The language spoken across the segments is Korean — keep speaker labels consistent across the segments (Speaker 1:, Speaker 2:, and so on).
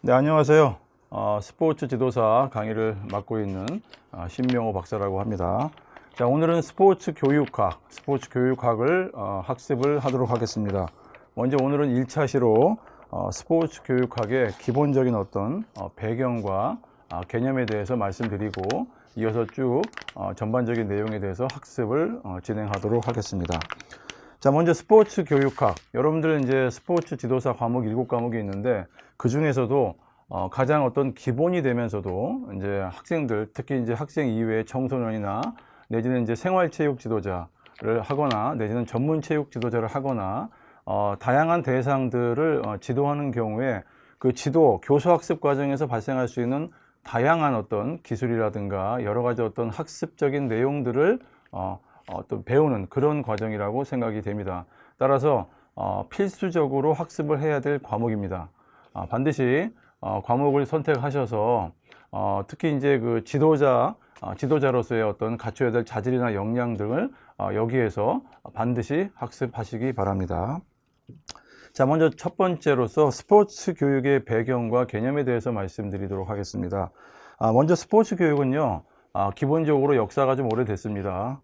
Speaker 1: 네, 안녕하세요. 스포츠 지도사 강의를 맡고 있는 신명호 박사라고 합니다. 자, 오늘은 스포츠 교육학을 학습을 하도록 하겠습니다. 먼저 오늘은 1차 시로 스포츠 교육학의 기본적인 어떤 배경과 개념에 대해서 말씀드리고 이어서 쭉 전반적인 내용에 대해서 학습을 진행하도록 하겠습니다. 자, 먼저 스포츠 교육학. 여러분들 이제 스포츠 지도사 과목 7과목이 있는데 그 중에서도 가장 어떤 기본이 되면서도 이제 학생들, 특히 이제 학생 이외의 청소년이나 내지는 이제 생활체육 지도자를 하거나 내지는 전문체육 지도자를 하거나 다양한 대상들을 지도하는 경우에 그 교수학습 과정에서 발생할 수 있는 다양한 어떤 기술이라든가 여러 가지 어떤 학습적인 내용들을 또 배우는 그런 과정이라고 생각이 됩니다. 따라서 필수적으로 학습을 해야 될 과목입니다. 반드시 과목을 선택하셔서 특히 이제 그 지도자로서의 어떤 갖춰야 될 자질이나 역량 등을 여기에서 반드시 학습하시기 바랍니다. 자, 먼저 첫 번째로서 스포츠 교육의 배경과 개념에 대해서 말씀드리도록 하겠습니다. 먼저 스포츠 교육은요, 기본적으로 역사가 좀 오래됐습니다.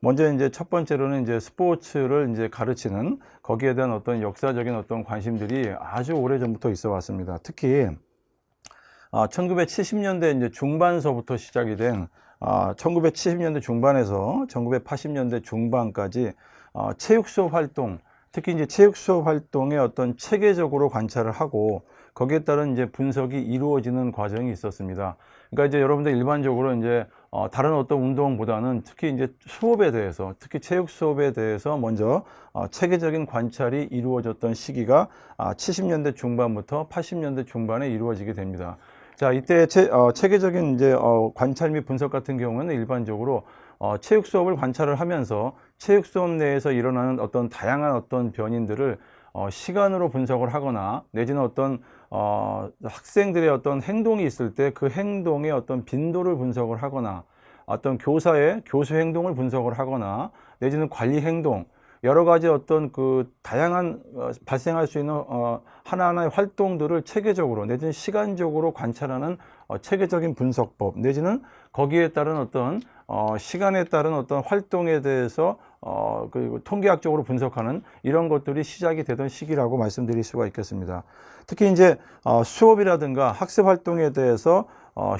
Speaker 1: 먼저 이제 첫 번째로는 이제 스포츠를 이제 가르치는 거기에 대한 어떤 역사적인 어떤 관심들이 아주 오래 전부터 있어 왔습니다. 특히 1970년대 이제 중반서부터 시작이 된 1970년대 중반에서 1980년대 중반까지 체육 수업 활동, 특히 이제 체육 수업 활동의 어떤 체계적으로 관찰을 하고 거기에 따른 이제 분석이 이루어지는 과정이 있었습니다. 그러니까 이제 여러분들 일반적으로 이제 다른 어떤 운동보다는 특히 이제 수업에 대해서, 특히 체육 수업에 대해서 먼저 체계적인 관찰이 이루어졌던 시기가 70년대 중반부터 80년대 중반에 이루어지게 됩니다. 자, 이때 체계적인 이제 관찰 및 분석 같은 경우는 일반적으로 체육 수업을 관찰을 하면서 체육 수업 내에서 일어나는 어떤 다양한 어떤 변인들을 시간으로 분석을 하거나 내지는 어떤 학생들의 어떤 행동이 있을 때 그 행동의 어떤 빈도를 분석을 하거나 어떤 교사의 교수 행동을 분석을 하거나 내지는 관리 행동 여러 가지 어떤 그 다양한 발생할 수 있는 하나하나의 활동들을 체계적으로 내지는 시간적으로 관찰하는 체계적인 분석법 내지는 거기에 따른 어떤 시간에 따른 어떤 활동에 대해서 그리고 통계학적으로 분석하는 이런 것들이 시작이 되던 시기라고 말씀드릴 수가 있겠습니다. 특히 이제 수업이라든가 학습 활동에 대해서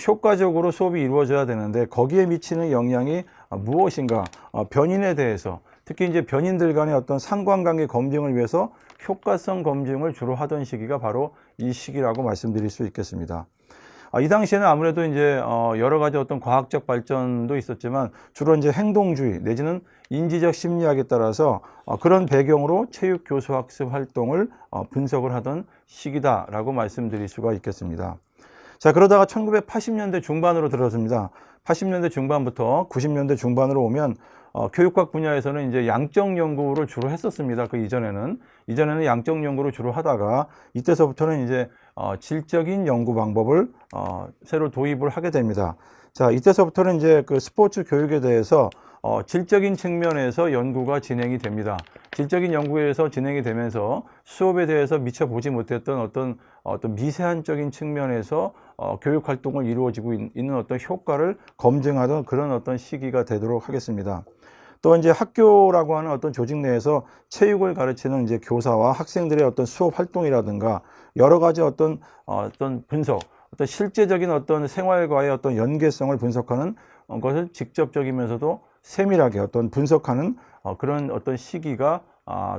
Speaker 1: 효과적으로 수업이 이루어져야 되는데 거기에 미치는 영향이 무엇인가, 변인에 대해서 특히 이제 변인들 간의 어떤 상관관계 검증을 위해서 효과성 검증을 주로 하던 시기가 바로 이 시기라고 말씀드릴 수 있겠습니다. 이 당시에는 아무래도 이제 여러 가지 어떤 과학적 발전도 있었지만 주로 이제 행동주의 내지는 인지적 심리학에 따라서 그런 배경으로 체육 교수 학습 활동을 분석을 하던 시기다라고 말씀드릴 수가 있겠습니다. 자, 그러다가 1980년대 중반으로 들어섭니다. 80년대 중반부터 90년대 중반으로 오면 교육학 분야에서는 이제 양적 연구를 주로 했었습니다. 그 이전에는 양적 연구를 주로 하다가 이때서부터는 이제 질적인 연구 방법을 새로 도입을 하게 됩니다. 자, 이때서부터는 이제 그 스포츠 교육에 대해서 질적인 측면에서 연구가 진행이 됩니다. 질적인 연구에서 진행이 되면서 수업에 대해서 미처 보지 못했던 어떤 미세한적인 측면에서 교육 활동을 이루어지고 있는 어떤 효과를 검증하던 그런 어떤 시기가 되도록 하겠습니다. 또 이제 학교라고 하는 어떤 조직 내에서 체육을 가르치는 이제 교사와 학생들의 어떤 수업 활동이라든가 여러 가지 어떤 분석, 어떤 실제적인 어떤 생활과의 어떤 연계성을 분석하는 것을 직접적이면서도 세밀하게 어떤 분석하는 그런 어떤 시기가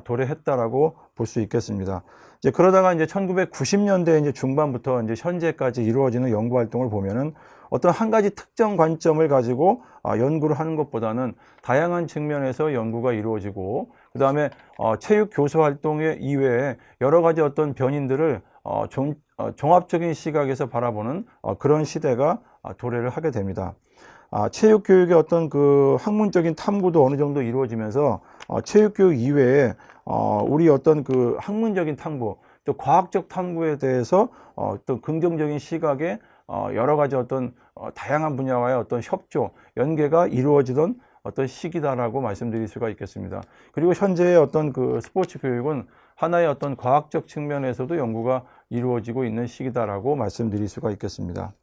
Speaker 1: 도래했다라고 볼 수 있겠습니다. 이제 그러다가 이제 1990년대 이제 중반부터 이제 현재까지 이루어지는 연구 활동을 보면은 어떤 한 가지 특정 관점을 가지고 연구를 하는 것보다는 다양한 측면에서 연구가 이루어지고 그 다음에 체육 교수 활동 이외에 여러 가지 어떤 변인들을 종합적인 시각에서 바라보는 그런 시대가 도래를 하게 됩니다. 체육교육의 어떤 그 학문적인 탐구도 어느 정도 이루어지면서 체육교육 이외에 우리 어떤 그 학문적인 탐구 또 과학적 탐구에 대해서 또 긍정적인 시각에 여러 가지 어떤 다양한 분야와의 어떤 협조, 연계가 이루어지던 어떤 시기다라고 말씀드릴 수가 있겠습니다. 그리고 현재의 어떤 그 스포츠 교육은 하나의 어떤 과학적 측면에서도 연구가 이루어지고 있는 시기다라고 말씀드릴 수가 있겠습니다.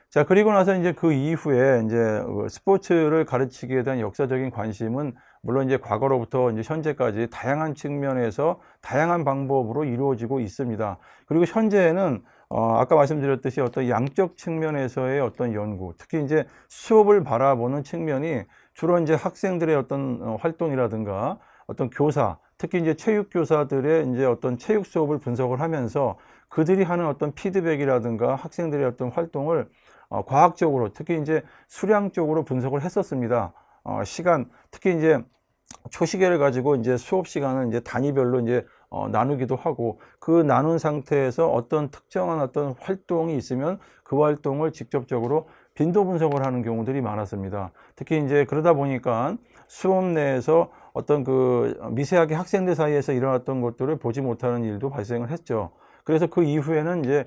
Speaker 1: 자, 그리고 나서 이제 그 이후에 이제 스포츠를 가르치기에 대한 역사적인 관심은 물론 이제 과거로부터 이제 현재까지 다양한 측면에서 다양한 방법으로 이루어지고 있습니다. 그리고 현재에는 아까 말씀드렸듯이 어떤 양적 측면에서의 어떤 연구, 특히 이제 수업을 바라보는 측면이 주로 이제 학생들의 어떤 활동이라든가 어떤 교사, 특히 이제 체육 교사들의 이제 어떤 체육 수업을 분석을 하면서 그들이 하는 어떤 피드백이라든가 학생들의 어떤 활동을 과학적으로 특히 이제 수량적으로 분석을 했었습니다. 시간, 특히 이제 초시계를 가지고 이제 수업 시간을 이제 단위별로 이제 나누기도 하고 그 나눈 상태에서 어떤 특정한 어떤 활동이 있으면 그 활동을 직접적으로 빈도 분석을 하는 경우들이 많았습니다. 특히 이제 그러다 보니까 수업 내에서 어떤 그 미세하게 학생들 사이에서 일어났던 것들을 보지 못하는 일도 발생을 했죠. 그래서 그 이후에는 이제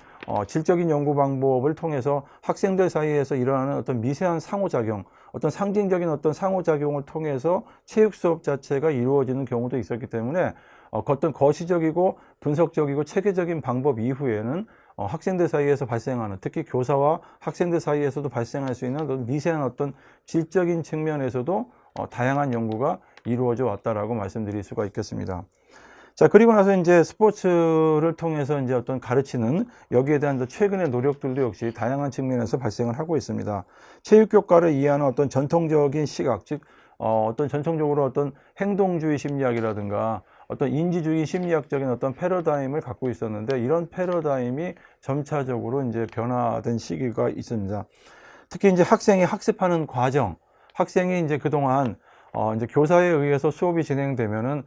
Speaker 1: 질적인 연구 방법을 통해서 학생들 사이에서 일어나는 어떤 미세한 상호작용, 어떤 상징적인 어떤 상호작용을 통해서 체육 수업 자체가 이루어지는 경우도 있었기 때문에 어떤 거시적이고 분석적이고 체계적인 방법 이후에는 학생들 사이에서 발생하는, 특히 교사와 학생들 사이에서도 발생할 수 있는 어떤 미세한 어떤 질적인 측면에서도 다양한 연구가 이루어져 왔다라고 말씀드릴 수가 있겠습니다. 자, 그리고 나서 이제 스포츠를 통해서 이제 어떤 가르치는 여기에 대한 최근의 노력들도 역시 다양한 측면에서 발생을 하고 있습니다. 체육교과를 이해하는 어떤 전통적인 시각, 즉, 어떤 전통적으로 어떤 행동주의 심리학이라든가 어떤 인지주의 심리학적인 어떤 패러다임을 갖고 있었는데 이런 패러다임이 점차적으로 이제 변화된 시기가 있습니다. 특히 이제 학생이 학습하는 과정, 학생이 이제 그동안 이제 교사에 의해서 수업이 진행되면은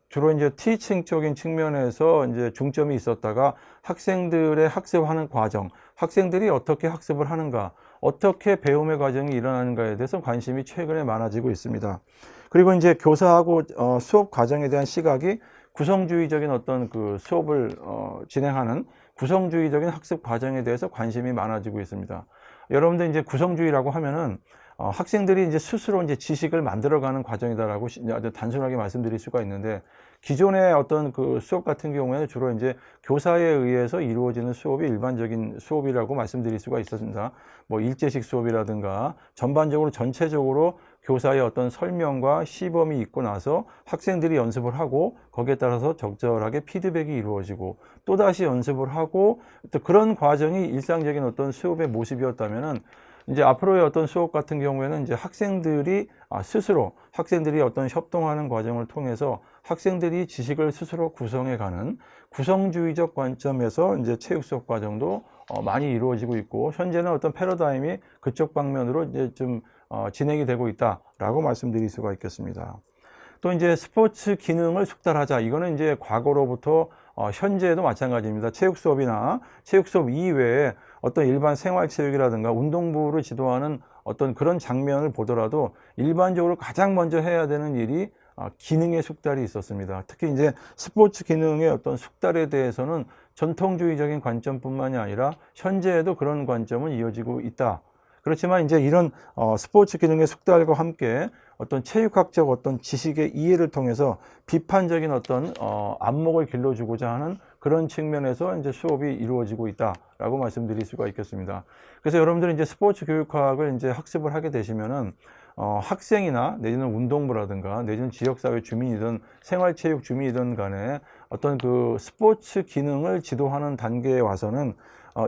Speaker 1: 주로 이제 티칭적인 측면에서 이제 중점이 있었다가 학생들의 학습하는 과정, 학생들이 어떻게 학습을 하는가, 어떻게 배움의 과정이 일어나는가에 대해서 관심이 최근에 많아지고 있습니다. 그리고 이제 교사하고 수업 과정에 대한 시각이 구성주의적인 어떤 그 수업을 진행하는 구성주의적인 학습 과정에 대해서 관심이 많아지고 있습니다. 여러분들 이제 구성주의라고 하면은 학생들이 이제 스스로 이제 지식을 만들어가는 과정이다라고 아주 단순하게 말씀드릴 수가 있는데 기존의 어떤 그 수업 같은 경우에는 주로 이제 교사에 의해서 이루어지는 수업이 일반적인 수업이라고 말씀드릴 수가 있었습니다. 뭐 일제식 수업이라든가 전반적으로 전체적으로 교사의 어떤 설명과 시범이 있고 나서 학생들이 연습을 하고 거기에 따라서 적절하게 피드백이 이루어지고 또다시 연습을 하고 또 그런 과정이 일상적인 어떤 수업의 모습이었다면은 이제 앞으로의 어떤 수업 같은 경우에는 이제 학생들이 스스로 학생들이 어떤 협동하는 과정을 통해서 학생들이 지식을 스스로 구성해가는 구성주의적 관점에서 이제 체육 수업 과정도 많이 이루어지고 있고 현재는 어떤 패러다임이 그쪽 방면으로 이제 좀 진행이 되고 있다라고 말씀드릴 수가 있겠습니다. 또 이제 스포츠 기능을 숙달하자. 이거는 이제 과거로부터 현재에도 마찬가지입니다. 체육 수업이나 체육 수업 이외에 어떤 일반 생활체육이라든가 운동부를 지도하는 어떤 그런 장면을 보더라도 일반적으로 가장 먼저 해야 되는 일이 기능의 숙달이 있었습니다. 특히 이제 스포츠 기능의 어떤 숙달에 대해서는 전통주의적인 관점뿐만이 아니라 현재에도 그런 관점은 이어지고 있다. 그렇지만 이제 이런 스포츠 기능의 숙달과 함께 어떤 체육학적 어떤 지식의 이해를 통해서 비판적인 어떤 안목을 길러주고자 하는 그런 측면에서 이제 수업이 이루어지고 있다라고 말씀드릴 수가 있겠습니다. 그래서 여러분들이 이제 스포츠 교육학을 이제 학습을 하게 되시면은 학생이나 내지는 운동부라든가 내지는 지역사회 주민이든 생활체육 주민이든 간에 어떤 그 스포츠 기능을 지도하는 단계에 와서는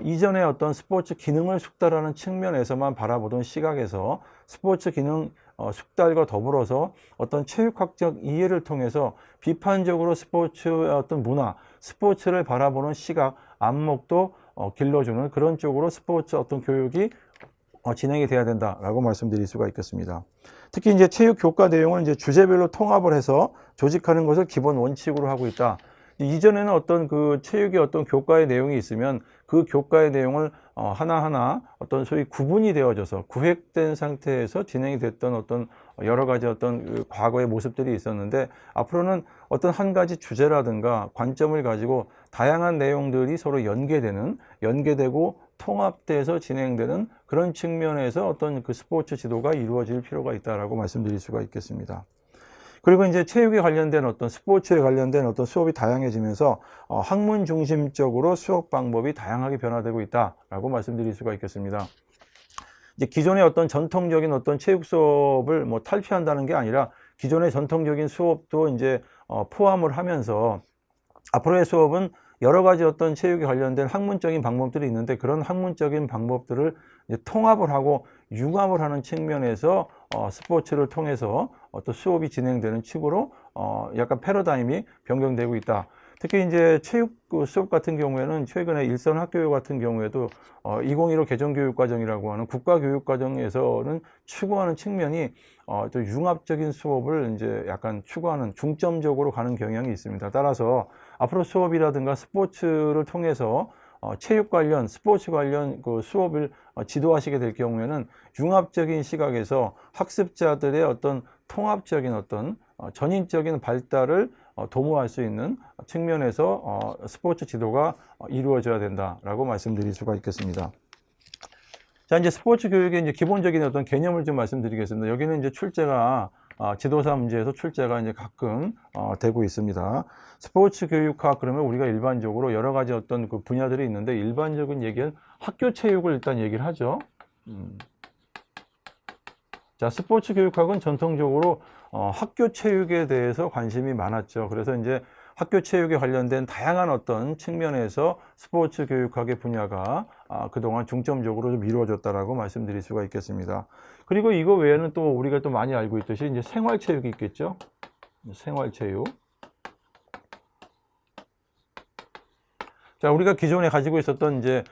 Speaker 1: 이전에 어떤 스포츠 기능을 숙달하는 측면에서만 바라보던 시각에서 스포츠 기능 숙달과 더불어서 어떤 체육학적 이해를 통해서 비판적으로 스포츠의 어떤 문화, 스포츠를 바라보는 시각, 안목도 길러주는 그런 쪽으로 스포츠 어떤 교육이 진행이 돼야 된다라고 말씀드릴 수가 있겠습니다. 특히 이제 체육 교과 내용을 이제 주제별로 통합을 해서 조직하는 것을 기본 원칙으로 하고 있다. 이전에는 어떤 그 체육의 어떤 교과의 내용이 있으면 그 교과의 내용을 하나하나 어떤 소위 구분이 되어져서 구획된 상태에서 진행이 됐던 어떤 여러 가지 어떤 그 과거의 모습들이 있었는데 앞으로는 어떤 한 가지 주제라든가 관점을 가지고 다양한 내용들이 서로 연계되고 통합돼서 진행되는 그런 측면에서 어떤 그 스포츠 지도가 이루어질 필요가 있다라고 말씀드릴 수가 있겠습니다. 그리고 이제 체육에 관련된 어떤 스포츠에 관련된 어떤 수업이 다양해지면서 학문 중심적으로 수업 방법이 다양하게 변화되고 있다라고 말씀드릴 수가 있겠습니다. 이제 기존의 어떤 전통적인 어떤 체육 수업을 뭐 탈피한다는 게 아니라 기존의 전통적인 수업도 이제 포함을 하면서 앞으로의 수업은 여러 가지 어떤 체육에 관련된 학문적인 방법들이 있는데 그런 학문적인 방법들을 이제 통합을 하고 융합을 하는 측면에서 스포츠를 통해서 어떤 수업이 진행되는 측으로 약간 패러다임이 변경되고 있다. 특히 이제 체육 수업 같은 경우에는 최근에 일선 학교 같은 경우에도 2015 개정교육과정이라고 하는 국가교육과정에서는 추구하는 측면이 또 융합적인 수업을 이제 약간 추구하는 중점적으로 가는 경향이 있습니다. 따라서 앞으로 수업이라든가 스포츠를 통해서 체육 관련, 스포츠 관련 그 수업을 지도하시게 될 경우에는 융합적인 시각에서 학습자들의 어떤 통합적인 어떤 전인적인 발달을 도모할 수 있는 측면에서 스포츠 지도가 이루어져야 된다라고 말씀드릴 수가 있겠습니다. 자, 이제 스포츠 교육의 이제 기본적인 어떤 개념을 좀 말씀드리겠습니다. 여기는 이제 출제가 지도사 문제에서 출제가 이제 가끔 되고 있습니다. 스포츠 교육학 그러면 우리가 일반적으로 여러 가지 어떤 그 분야들이 있는데 일반적인 얘기는 학교 체육을 일단 얘기를 하죠. 자, 스포츠 교육학은 전통적으로 학교 체육에 대해서 관심이 많았죠. 그래서 이제 학교 체육에 관련된 다양한 어떤 측면에서 스포츠 교육학의 분야가 그동안 중점적으로 좀 이루어졌다라고 말씀드릴 수가 있겠습니다. 그리고 이거 외에는 또 우리가 또 많이 알고 있듯이 이제 생활체육이 있겠죠. 생활체육. 자, 우리가 기존에 가지고 있었던 이제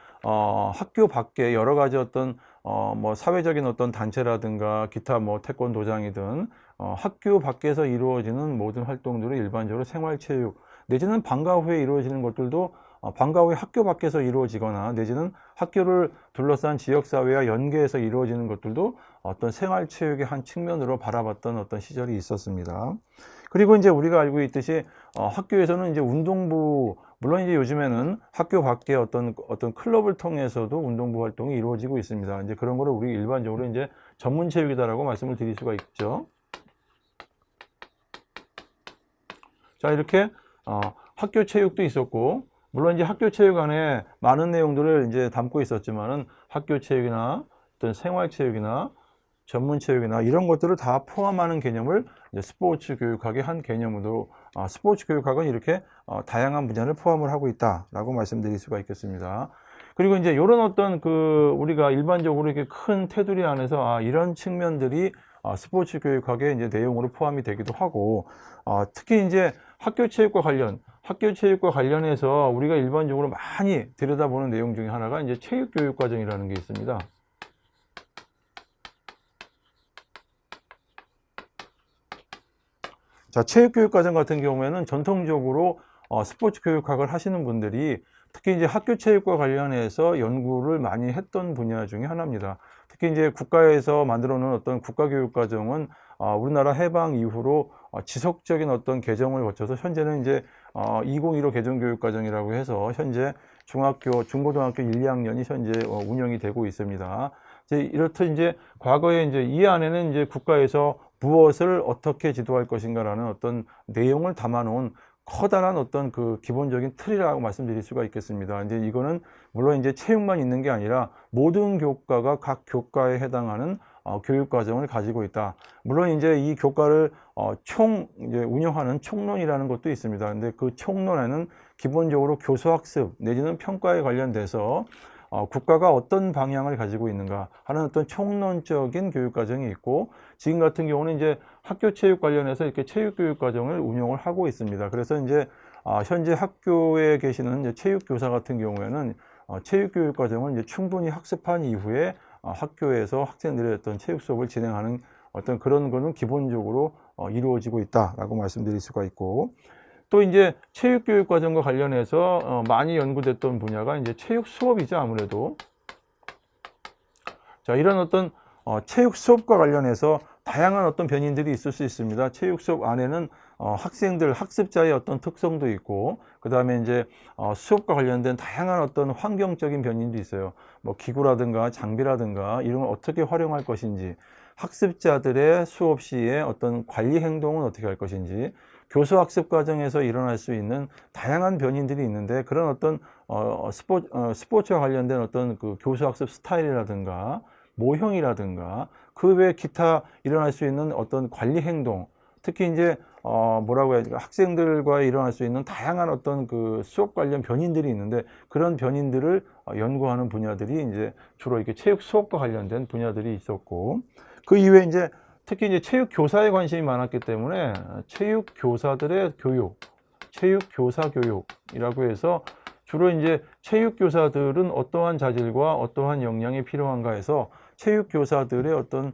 Speaker 1: 학교 밖에 여러 가지 어떤 뭐 사회적인 어떤 단체라든가 기타 뭐 태권도장이든 학교 밖에서 이루어지는 모든 활동들을 일반적으로 생활체육 내지는 방과 후에 이루어지는 것들도 방과 후에 학교 밖에서 이루어지거나 내지는 학교를 둘러싼 지역사회와 연계해서 이루어지는 것들도 어떤 생활체육의 한 측면으로 바라봤던 어떤 시절이 있었습니다. 그리고 이제 우리가 알고 있듯이 학교에서는 이제 운동부 물론 이제 요즘에는 학교 밖에 어떤 클럽을 통해서도 운동부 활동이 이루어지고 있습니다. 이제 그런 거를 우리 일반적으로 이제 전문 체육이다라고 말씀을 드릴 수가 있죠. 자, 이렇게 학교 체육도 있었고 물론 이제 학교 체육 안에 많은 내용들을 이제 담고 있었지만은 학교 체육이나 어떤 생활 체육이나 전문 체육이나 이런 것들을 다 포함하는 개념을 이제 스포츠 교육학의 한 개념으로 스포츠 교육학은 이렇게 다양한 분야를 포함을 하고 있다라고 말씀드릴 수가 있겠습니다. 그리고 이제 이런 어떤 그 우리가 일반적으로 이렇게 큰 테두리 안에서 이런 측면들이 스포츠 교육학의 이제 내용으로 포함이 되기도 하고 특히 이제 학교 체육과 관련해서 우리가 일반적으로 많이 들여다보는 내용 중에 하나가 이제 체육교육과정이라는 게 있습니다. 자, 체육교육과정 같은 경우에는 전통적으로 스포츠 교육학을 하시는 분들이 특히 이제 학교 체육과 관련해서 연구를 많이 했던 분야 중에 하나입니다. 특히 이제 국가에서 만들어 놓은 어떤 국가교육과정은 우리나라 해방 이후로 지속적인 어떤 개정을 거쳐서 현재는 이제 2015 개정교육과정이라고 해서 현재 중고등학교 1, 2학년이 현재 운영이 되고 있습니다. 이렇듯 이제 과거에 이제 이 안에는 이제 국가에서 무엇을 어떻게 지도할 것인가라는 어떤 내용을 담아놓은 커다란 어떤 그 기본적인 틀이라고 말씀드릴 수가 있겠습니다. 이제 이거는 물론 이제 체육만 있는 게 아니라 모든 교과가 각 교과에 해당하는 교육 과정을 가지고 있다. 물론 이제 이 교과를 이제 운영하는 총론이라는 것도 있습니다. 근데 그 총론에는 기본적으로 교수학습 내지는 평가에 관련돼서 국가가 어떤 방향을 가지고 있는가 하는 어떤 총론적인 교육 과정이 있고 지금 같은 경우는 이제 학교 체육 관련해서 이렇게 체육 교육 과정을 운영을 하고 있습니다. 그래서 이제 현재 학교에 계시는 이제 체육 교사 같은 경우에는 체육 교육 과정을 이제 충분히 학습한 이후에 학교에서 학생들의 어떤 체육 수업을 진행하는 어떤 그런 거는 기본적으로 이루어지고 있다라고 말씀드릴 수가 있고 또 이제 체육교육 과정과 관련해서 많이 연구됐던 분야가 이제 체육 수업이죠, 아무래도. 자, 이런 어떤 체육 수업과 관련해서 다양한 어떤 변인들이 있을 수 있습니다. 체육 수업 안에는 학생들, 학습자의 어떤 특성도 있고, 그 다음에 이제 수업과 관련된 다양한 어떤 환경적인 변인도 있어요. 뭐 기구라든가 장비라든가 이런 걸 어떻게 활용할 것인지, 학습자들의 수업 시에 어떤 관리 행동은 어떻게 할 것인지, 교수 학습 과정에서 일어날 수 있는 다양한 변인들이 있는데, 그런 어떤 스포츠와 관련된 어떤 그 교수 학습 스타일이라든가 모형이라든가 그 외 기타 일어날 수 있는 어떤 관리 행동, 특히 이제 뭐라고 해야 될까, 학생들과 일어날 수 있는 다양한 어떤 그 수업 관련 변인들이 있는데, 그런 변인들을 연구하는 분야들이 이제 주로 이렇게 체육 수업과 관련된 분야들이 있었고, 그 이외에 이제 특히 이제 체육 교사에 관심이 많았기 때문에 체육 교사들의 교육, 체육 교사 교육이라고 해서 주로 이제 체육 교사들은 어떠한 자질과 어떠한 역량이 필요한가 해서 체육 교사들의 어떤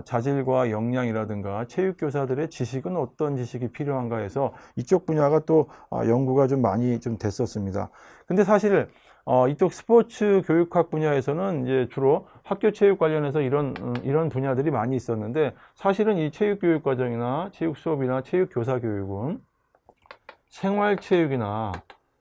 Speaker 1: 자질과 역량이라든가 체육 교사들의 지식은 어떤 지식이 필요한가 해서 이쪽 분야가 또 연구가 좀 많이 좀 됐었습니다. 근데 사실 이쪽 스포츠 교육학 분야에서는 이제 주로 학교 체육 관련해서 이런 분야들이 많이 있었는데, 사실은 이 체육 교육 과정이나 체육 수업이나 체육 교사 교육은 생활 체육이나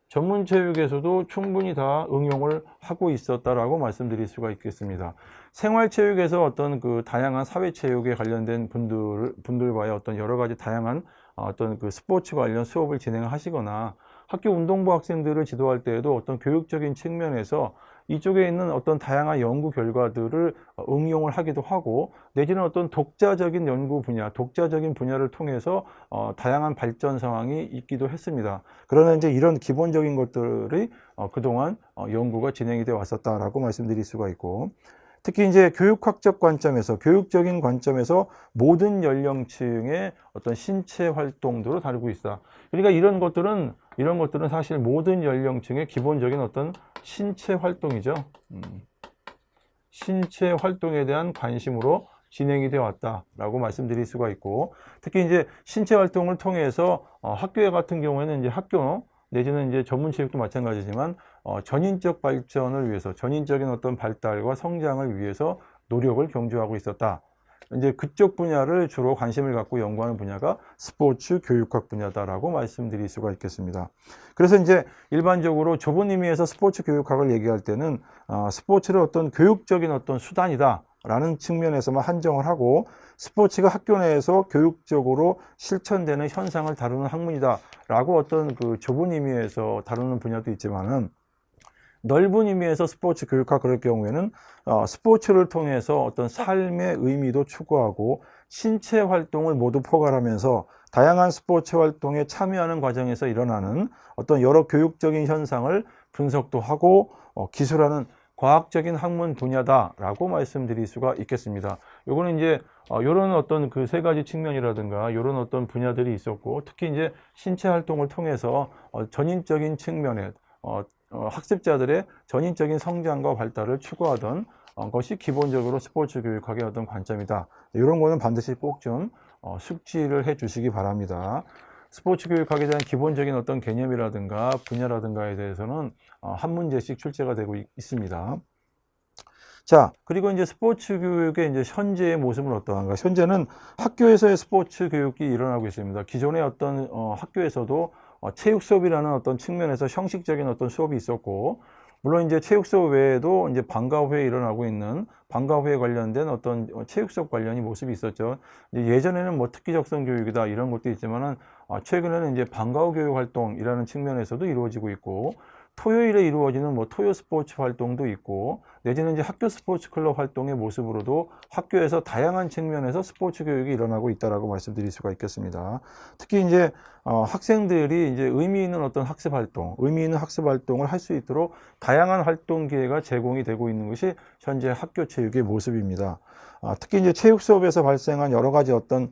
Speaker 1: 전문 체육에서도 충분히 다 응용을 하고 있었다라고 말씀드릴 수가 있겠습니다. 생활 체육에서 어떤 그 다양한 사회 체육에 관련된 분들과의 어떤 여러 가지 다양한 어떤 그 스포츠 관련 수업을 진행하시거나, 학교 운동부 학생들을 지도할 때에도 어떤 교육적인 측면에서 이쪽에 있는 어떤 다양한 연구 결과들을 응용을 하기도 하고, 내지는 어떤 독자적인 연구 분야, 독자적인 분야를 통해서 다양한 발전 상황이 있기도 했습니다. 그러나 이제 이런 기본적인 것들이 그동안 연구가 진행이 되어 왔었다라고 말씀드릴 수가 있고, 특히 이제 교육학적 관점에서, 교육적인 관점에서 모든 연령층의 어떤 신체 활동들을 다루고 있다. 그러니까 이런 것들은 사실 모든 연령층의 기본적인 어떤 신체 활동이죠. 신체 활동에 대한 관심으로 진행이 되어 왔다라고 말씀드릴 수가 있고, 특히 이제 신체 활동을 통해서 학교 같은 경우에는 이제 학교 내지는 이제 전문 체육도 마찬가지지만 전인적 발전을 위해서, 전인적인 어떤 발달과 성장을 위해서 노력을 경주하고 있었다. 이제 그쪽 분야를 주로 관심을 갖고 연구하는 분야가 스포츠 교육학 분야다라고 말씀드릴 수가 있겠습니다. 그래서 이제 일반적으로 좁은 의미에서 스포츠 교육학을 얘기할 때는 스포츠를 어떤 교육적인 어떤 수단이다 라는 측면에서만 한정을 하고, 스포츠가 학교 내에서 교육적으로 실천되는 현상을 다루는 학문이다 라고 어떤 그 좁은 의미에서 다루는 분야도 있지만은, 넓은 의미에서 스포츠 교육학 그럴 경우에는 스포츠를 통해서 어떤 삶의 의미도 추구하고 신체 활동을 모두 포괄하면서 다양한 스포츠 활동에 참여하는 과정에서 일어나는 어떤 여러 교육적인 현상을 분석도 하고 기술하는 과학적인 학문 분야다라고 말씀드릴 수가 있겠습니다. 요거는 이제 이런 어떤 그 세 가지 측면이라든가 이런 어떤 분야들이 있었고, 특히 이제 신체 활동을 통해서 전인적인 측면에 학습자들의 전인적인 성장과 발달을 추구하던 것이 기본적으로 스포츠 교육학의 어떤 관점이다. 이런 거는 반드시 꼭 좀 숙지를 해 주시기 바랍니다. 스포츠 교육학에 대한 기본적인 어떤 개념이라든가 분야라든가에 대해서는 한 문제씩 출제가 되고 있습니다. 자, 그리고 이제 스포츠 교육의 이제 현재의 모습은 어떠한가? 현재는 학교에서의 스포츠 교육이 일어나고 있습니다. 기존의 어떤 학교에서도 체육 수업이라는 어떤 측면에서 형식적인 어떤 수업이 있었고, 물론 이제 체육 수업 외에도 이제 방과 후에 일어나고 있는 방과 후에 관련된 어떤 체육 수업 관련이 모습이 있었죠. 예전에는 뭐 특기적성 교육이다 이런 것도 있지만은 최근에는 이제 방과 후 교육 활동이라는 측면에서도 이루어지고 있고, 토요일에 이루어지는 뭐 토요 스포츠 활동도 있고, 내지는 이제 학교 스포츠 클럽 활동의 모습으로도 학교에서 다양한 측면에서 스포츠 교육이 일어나고 있다라고 말씀드릴 수가 있겠습니다. 특히 이제 학생들이 이제 의미 있는 어떤 학습 활동, 의미 있는 학습 활동을 할 수 있도록 다양한 활동 기회가 제공이 되고 있는 것이 현재 학교 체육의 모습입니다. 특히 이제 체육 수업에서 발생한 여러 가지 어떤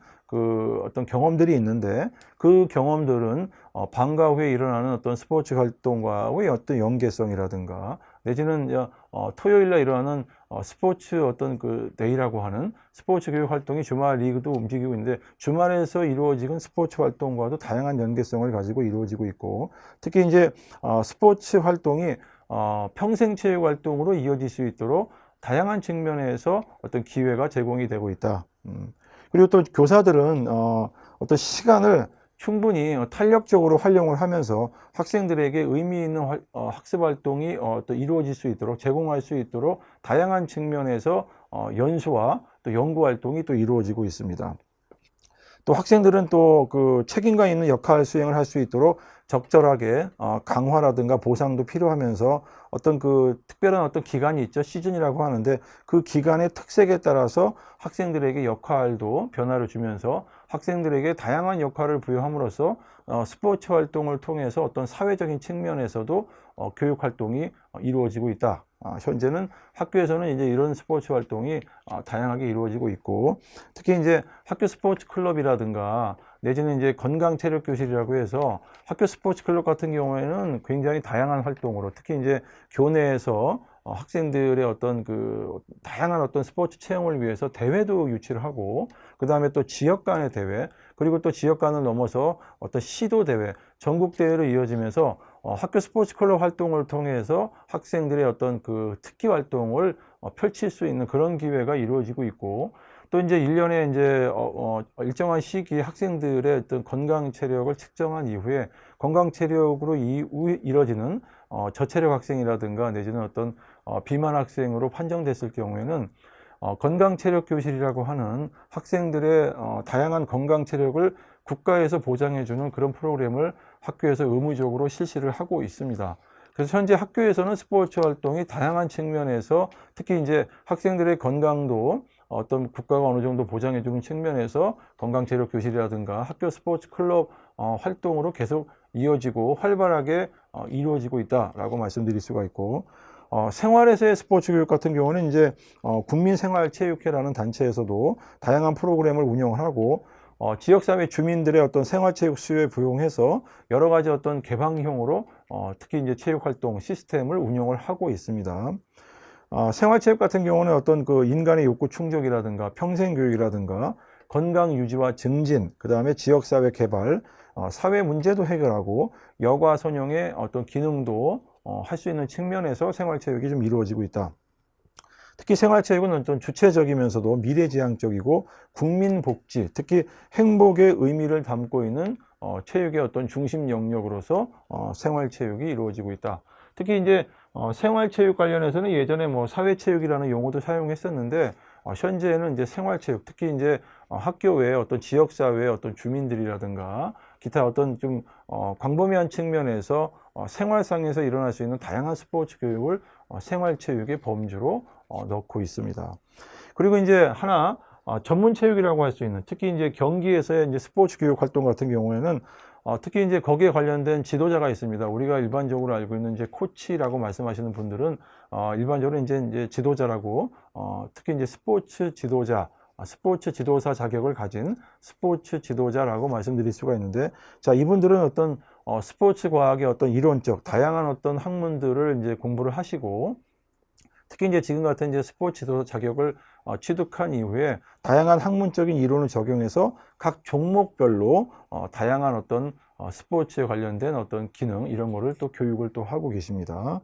Speaker 1: 경험들이 있는데, 그 경험들은 방과 후에 일어나는 어떤 스포츠 활동과의 어떤 연계성이라든가, 내지는 토요일날 일어나는 스포츠 어떤 그 데이라고 하는 스포츠 교육 활동이 주말 리그도 움직이고 있는데, 주말에서 이루어지는 스포츠 활동과도 다양한 연계성을 가지고 이루어지고 있고, 특히 이제 스포츠 활동이 평생 체육 활동으로 이어질 수 있도록 다양한 측면에서 어떤 기회가 제공이 되고 있다. 그리고 또 교사들은 어떤 시간을 충분히 탄력적으로 활용을 하면서 학생들에게 의미 있는 학습 활동이 또 이루어질 수 있도록 제공할 수 있도록 다양한 측면에서 연수와 또 연구 활동이 또 이루어지고 있습니다. 또 학생들은 또 그 책임감 있는 역할 수행을 할 수 있도록 적절하게 강화라든가 보상도 필요하면서 어떤 그 특별한 어떤 기간이 있죠. 시즌이라고 하는데 그 기간의 특색에 따라서 학생들에게 역할도 변화를 주면서 학생들에게 다양한 역할을 부여함으로써 스포츠 활동을 통해서 어떤 사회적인 측면에서도 교육 활동이 이루어지고 있다. 현재는 학교에서는 이제 이런 스포츠 활동이 다양하게 이루어지고 있고, 특히 이제 학교 스포츠 클럽이라든가 내지는 이제 건강 체력 교실이라고 해서 학교 스포츠 클럽 같은 경우에는 굉장히 다양한 활동으로, 특히 이제 교내에서 학생들의 어떤 그 다양한 어떤 스포츠 체험을 위해서 대회도 유치를 하고, 그 다음에 또 지역 간의 대회, 그리고 또 지역 간을 넘어서 어떤 시도 대회, 전국 대회로 이어지면서 학교 스포츠 클럽 활동을 통해서 학생들의 어떤 그 특기 활동을 펼칠 수 있는 그런 기회가 이루어지고 있고, 또 이제 1년에 이제 일정한 시기에 학생들의 어떤 건강 체력을 측정한 이후에 건강 체력으로 이루어지는 저체력 학생이라든가 내지는 어떤 비만 학생으로 판정됐을 경우에는 건강 체력 교실이라고 하는 학생들의 다양한 건강 체력을 국가에서 보장해 주는 그런 프로그램을 학교에서 의무적으로 실시를 하고 있습니다. 그래서 현재 학교에서는 스포츠 활동이 다양한 측면에서 특히 이제 학생들의 건강도 어떤 국가가 어느 정도 보장해 주는 측면에서 건강체력 교실이라든가 학교 스포츠 클럽 활동으로 계속 이어지고 활발하게 이루어지고 있다라고 말씀드릴 수가 있고, 생활에서의 스포츠 교육 같은 경우는 이제 국민생활체육회라는 단체에서도 다양한 프로그램을 운영을 하고, 지역사회 주민들의 어떤 생활체육 수요에 부응해서 여러 가지 어떤 개방형으로 특히 이제 체육활동 시스템을 운영을 하고 있습니다. 생활체육 같은 경우는 어떤 그 인간의 욕구 충족이라든가 평생교육이라든가 건강 유지와 증진, 그 다음에 지역사회 개발, 사회 문제도 해결하고 여가선용의 어떤 기능도 할 수 있는 측면에서 생활체육이 좀 이루어지고 있다. 특히 생활체육은 어떤 주체적이면서도 미래지향적이고 국민복지, 특히 행복의 의미를 담고 있는 체육의 어떤 중심 영역으로서 생활체육이 이루어지고 있다. 특히 이제 생활체육 관련해서는 예전에 뭐 사회체육이라는 용어도 사용했었는데 현재는 이제 생활체육, 특히 이제 학교 외에 어떤 지역사회의 어떤 주민들이라든가 기타 어떤 좀 광범위한 측면에서 생활상에서 일어날 수 있는 다양한 스포츠 교육을 생활체육의 범주로 넣고 있습니다. 그리고 이제 하나 전문체육이라고 할 수 있는, 특히 이제 경기에서의 이제 스포츠 교육 활동 같은 경우에는 특히 이제 거기에 관련된 지도자가 있습니다. 우리가 일반적으로 알고 있는 이제 코치라고 말씀하시는 분들은 일반적으로 이제 지도자라고 특히 이제 스포츠 지도자, 스포츠 지도사 자격을 가진 스포츠 지도자라고 말씀드릴 수가 있는데, 자, 이분들은 어떤 스포츠 과학의 어떤 이론적 다양한 어떤 학문들을 이제 공부를 하시고, 특히 이제 지금 같은 이제 스포츠 지도사 자격을 취득한 이후에 다양한 학문적인 이론을 적용해서 각 종목별로 다양한 어떤 스포츠에 관련된 어떤 기능 이런 거를 또 교육을 또 하고 계십니다.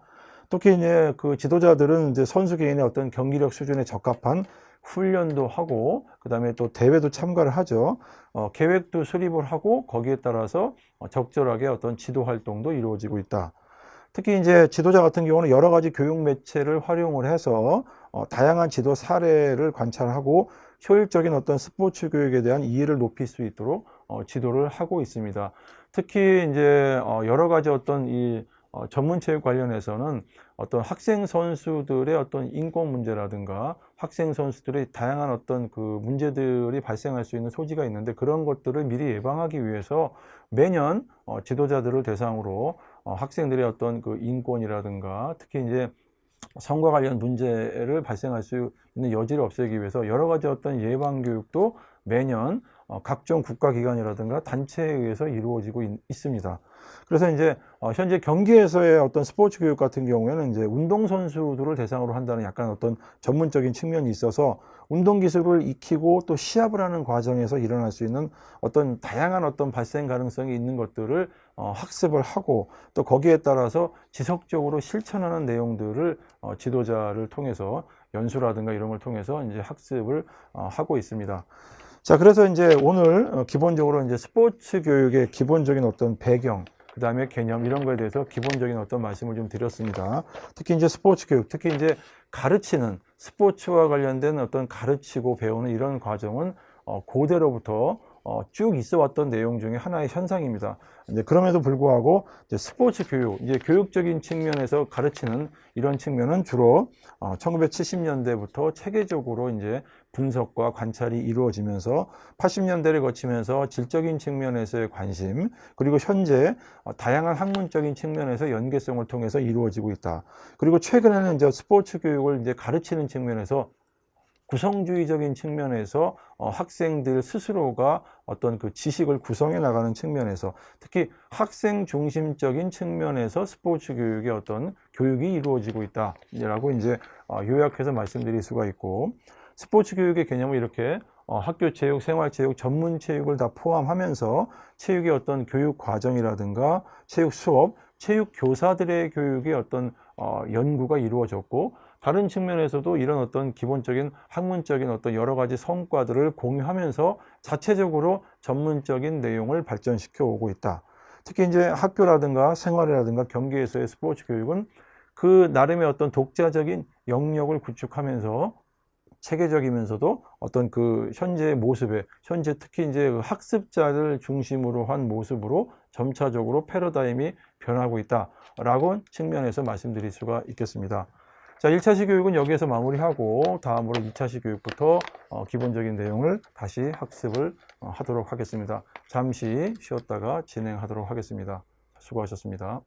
Speaker 1: 특히 이제 그 지도자들은 이제 선수 개인의 어떤 경기력 수준에 적합한 훈련도 하고, 그 다음에 또 대회도 참가를 하죠. 계획도 수립을 하고 거기에 따라서 적절하게 어떤 지도 활동도 이루어지고 있다. 특히 이제 지도자 같은 경우는 여러 가지 교육 매체를 활용을 해서 다양한 지도 사례를 관찰하고 효율적인 어떤 스포츠 교육에 대한 이해를 높일 수 있도록 지도를 하고 있습니다. 특히 이제 여러 가지 어떤 이 전문 체육 관련해서는 어떤 학생 선수들의 어떤 인권 문제라든가 학생 선수들의 다양한 어떤 그 문제들이 발생할 수 있는 소지가 있는데, 그런 것들을 미리 예방하기 위해서 매년 지도자들을 대상으로 학생들의 어떤 그 인권이라든가 특히 이제 성과 관련 문제를 발생할 수 있는 여지를 없애기 위해서 여러 가지 어떤 예방 교육도 매년 각종 국가기관이라든가 단체에 의해서 이루어지고 있습니다. 그래서 이제 현재 경기에서의 어떤 스포츠 교육 같은 경우에는 이제 운동선수들을 대상으로 한다는 약간 어떤 전문적인 측면이 있어서 운동기술을 익히고 또 시합을 하는 과정에서 일어날 수 있는 어떤 다양한 어떤 발생 가능성이 있는 것들을 학습을 하고 또 거기에 따라서 지속적으로 실천하는 내용들을 지도자를 통해서 연수라든가 이런 걸 통해서 이제 학습을 하고 있습니다. 자, 그래서 이제 오늘 기본적으로 이제 스포츠 교육의 기본적인 어떤 배경, 그 다음에 개념 이런 거에 대해서 기본적인 어떤 말씀을 좀 드렸습니다. 특히 이제 스포츠 교육, 특히 이제 가르치는 스포츠와 관련된 어떤 가르치고 배우는 이런 과정은 고대로부터 쭉 있어 왔던 내용 중에 하나의 현상입니다. 이제 그럼에도 불구하고 이제 스포츠 교육, 이제 교육적인 측면에서 가르치는 이런 측면은 주로 1970년대부터 체계적으로 이제 분석과 관찰이 이루어지면서 80년대를 거치면서 질적인 측면에서의 관심, 그리고 현재 다양한 학문적인 측면에서 연계성을 통해서 이루어지고 있다. 그리고 최근에는 이제 스포츠 교육을 이제 가르치는 측면에서 구성주의적인 측면에서 학생들 스스로가 어떤 그 지식을 구성해 나가는 측면에서, 특히 학생 중심적인 측면에서 스포츠 교육의 어떤 교육이 이루어지고 있다라고 이제 요약해서 말씀드릴 수가 있고, 스포츠 교육의 개념을 이렇게 학교 체육, 생활 체육, 전문 체육을 다 포함하면서 체육의 어떤 교육 과정이라든가 체육 수업, 체육 교사들의 교육의 어떤 연구가 이루어졌고, 다른 측면에서도 이런 어떤 기본적인 학문적인 어떤 여러 가지 성과들을 공유하면서 자체적으로 전문적인 내용을 발전시켜 오고 있다. 특히 이제 학교라든가 생활이라든가 경기에서의 스포츠 교육은 그 나름의 어떤 독자적인 영역을 구축하면서 체계적이면서도 어떤 그 현재의 모습에, 현재 특히 이제 그 학습자를 중심으로 한 모습으로 점차적으로 패러다임이 변하고 있다라고 측면에서 말씀드릴 수가 있겠습니다. 자, 1차시 교육은 여기에서 마무리하고 다음으로 2차시 교육부터 기본적인 내용을 다시 학습을 하도록 하겠습니다. 잠시 쉬었다가 진행하도록 하겠습니다. 수고하셨습니다.